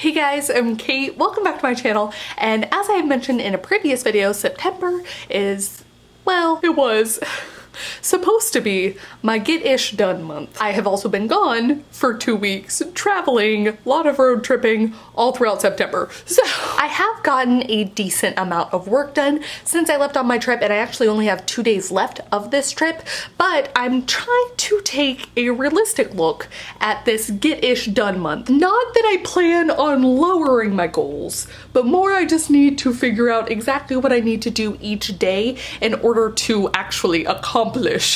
Hey guys, I'm Kate. Welcome back to my channel, and as I had mentioned in a previous video, September is, well, it was supposed to be my get-ish done month. I have also been gone for 2 weeks, traveling, a lot of road tripping all throughout September. So I have gotten a decent amount of work done since I left on my trip, and I actually only have 2 days left of this trip, but I'm trying to take a realistic look at this get-ish done month. Not that I plan on lowering my goals, but more I just need to figure out exactly what I need to do each day in order to actually accomplish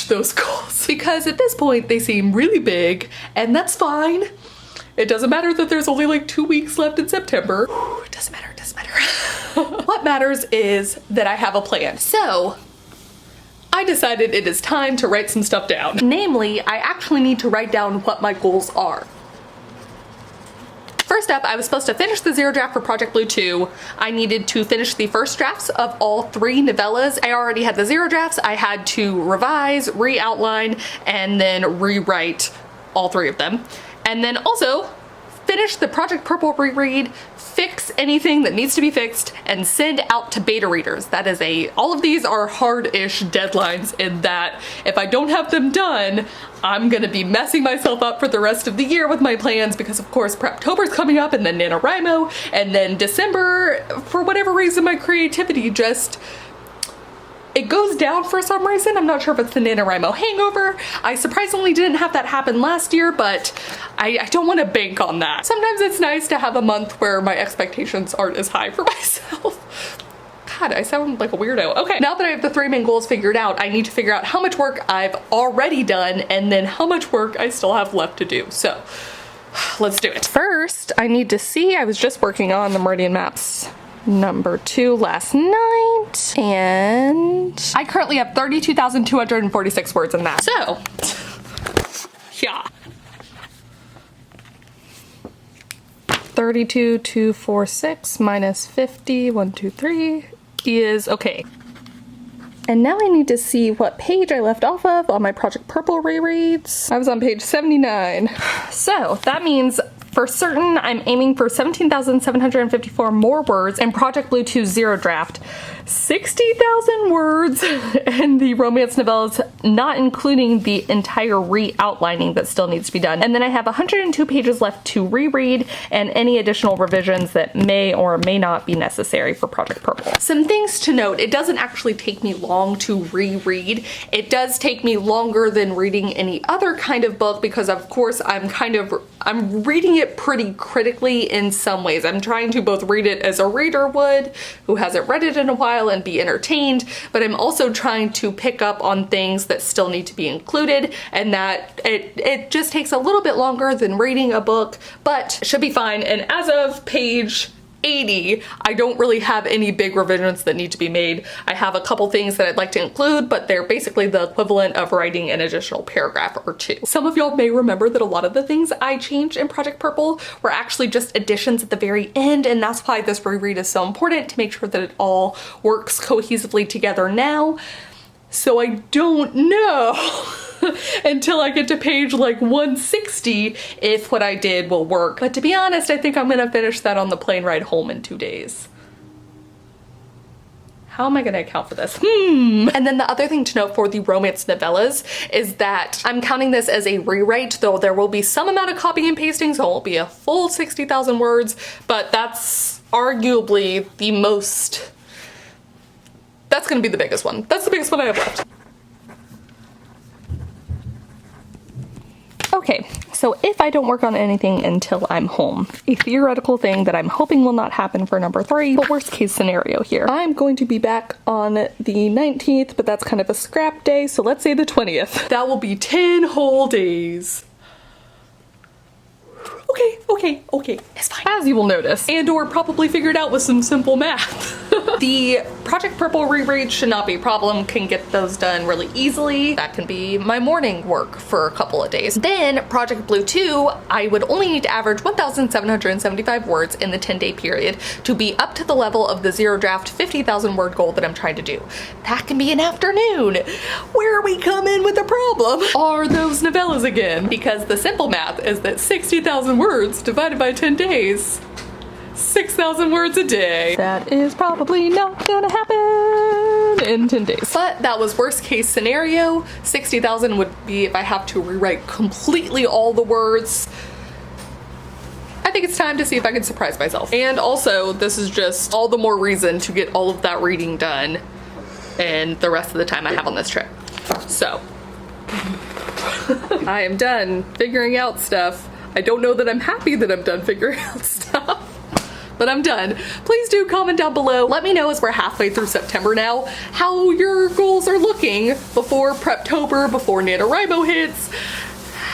those goals. Because at this point they seem really big, and that's fine. It doesn't matter that there's only like 2 weeks left in September. It doesn't matter, it doesn't matter. What matters is that I have a plan. So I decided it is time to write some stuff down. Namely, I actually need to write down what my goals are. First up, I was supposed to finish the zero draft for Project Blue 2. I needed to finish the first drafts of all 3 novellas. I already had the zero drafts. I had to revise, re-outline, and then rewrite all 3 of them. And then also finish the Project Purple reread, fix anything that needs to be fixed, and send out to beta readers. That is all of these are hard-ish deadlines in that if I don't have them done, I'm gonna be messing myself up for the rest of the year with my plans, because of course Preptober's coming up, and then NaNoWriMo, and then December, for whatever reason, my creativity just, it goes down for some reason. I'm not sure if it's the NaNoWriMo hangover. I surprisingly didn't have that happen last year, but I don't want to bank on that. Sometimes it's nice to have a month where my expectations aren't as high for myself. God, I sound like a weirdo. Okay, now that I have the 3 main goals figured out, I need to figure out how much work I've already done and then how much work I still have left to do. So let's do it. First, I need to see, I was just working on the Meridian Maps number 2 last night, and I currently have 32,246 words in that. So, yeah. 32,246 minus 50, 1, 2, 3 is okay. And now I need to see what page I left off of on my Project Purple rereads. I was on page 79. So that means for certain, I'm aiming for 17,754 more words in Project Blue 2 Zero Draft, 60,000 words in the romance novellas, not including the entire re-outlining that still needs to be done. And then I have 102 pages left to reread and any additional revisions that may or may not be necessary for Project Purple. Some things to note: it doesn't actually take me long to reread. It does take me longer than reading any other kind of book because of course I'm reading it pretty critically in some ways. I'm trying to both read it as a reader would who hasn't read it in a while and be entertained, but I'm also trying to pick up on things that still need to be included, and that it just takes a little bit longer than reading a book, but should be fine. And as of page 80, I don't really have any big revisions that need to be made. I have a couple things that I'd like to include, but they're basically the equivalent of writing an additional paragraph or 2. Some of y'all may remember that a lot of the things I changed in Project Purple were actually just additions at the very end, and that's why this reread is so important, to make sure that it all works cohesively together now. So I don't know until I get to page like 160 if what I did will work. But to be honest, I think I'm gonna finish that on the plane ride home in 2 days. How am I gonna account for this? And then the other thing to note for the romance novellas is that I'm counting this as a rewrite, though there will be some amount of copying and pasting, so it won't be a full 60,000 words, but that's arguably the most, that's gonna be the biggest one. That's the biggest one I have left. Okay, so if I don't work on anything until I'm home, a theoretical thing that I'm hoping will not happen for number 3, but worst case scenario here, I'm going to be back on the 19th, but that's kind of a scrap day, so let's say the 20th. That will be 10 whole days. Okay, it's fine. As you will notice, and/or probably figured out with some simple math. The Project Purple reread should not be a problem, can get those done really easily. That can be my morning work for a couple of days. Then Project Blue 2, I would only need to average 1,775 words in the 10-day period to be up to the level of the zero draft 50,000 word goal that I'm trying to do. That can be an afternoon. Where we come in with the problem are those novellas again, because the simple math is that 60,000 words divided by 10 days 6,000 words a day. That is probably not gonna happen in 10 days. But that was worst case scenario. 60,000 would be if I have to rewrite completely all the words. I think it's time to see if I can surprise myself. And also, this is just all the more reason to get all of that reading done and the rest of the time I have on this trip. So, I am done figuring out stuff. I don't know that I'm happy that I'm done figuring out stuff, but I'm done. Please do comment down below. Let me know, as we're halfway through September now, how your goals are looking before Preptober, before NaNoWriMo hits.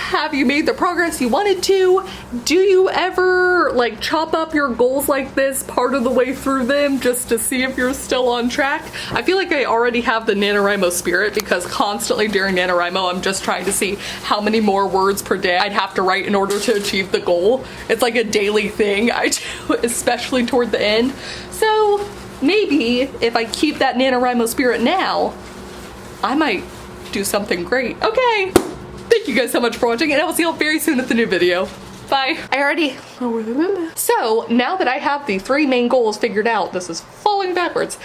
Have you made the progress you wanted to? Do you ever like chop up your goals like this part of the way through them just to see if you're still on track? I feel like I already have the NaNoWriMo spirit because constantly during NaNoWriMo I'm just trying to see how many more words per day I'd have to write in order to achieve the goal. It's like a daily thing I do, especially toward the end. So maybe if I keep that NaNoWriMo spirit now, I might do something great. Okay. Thank you guys so much for watching, and I will see you all very soon with the new video. Bye. So now that I have the 3 main goals figured out, this is falling backwards.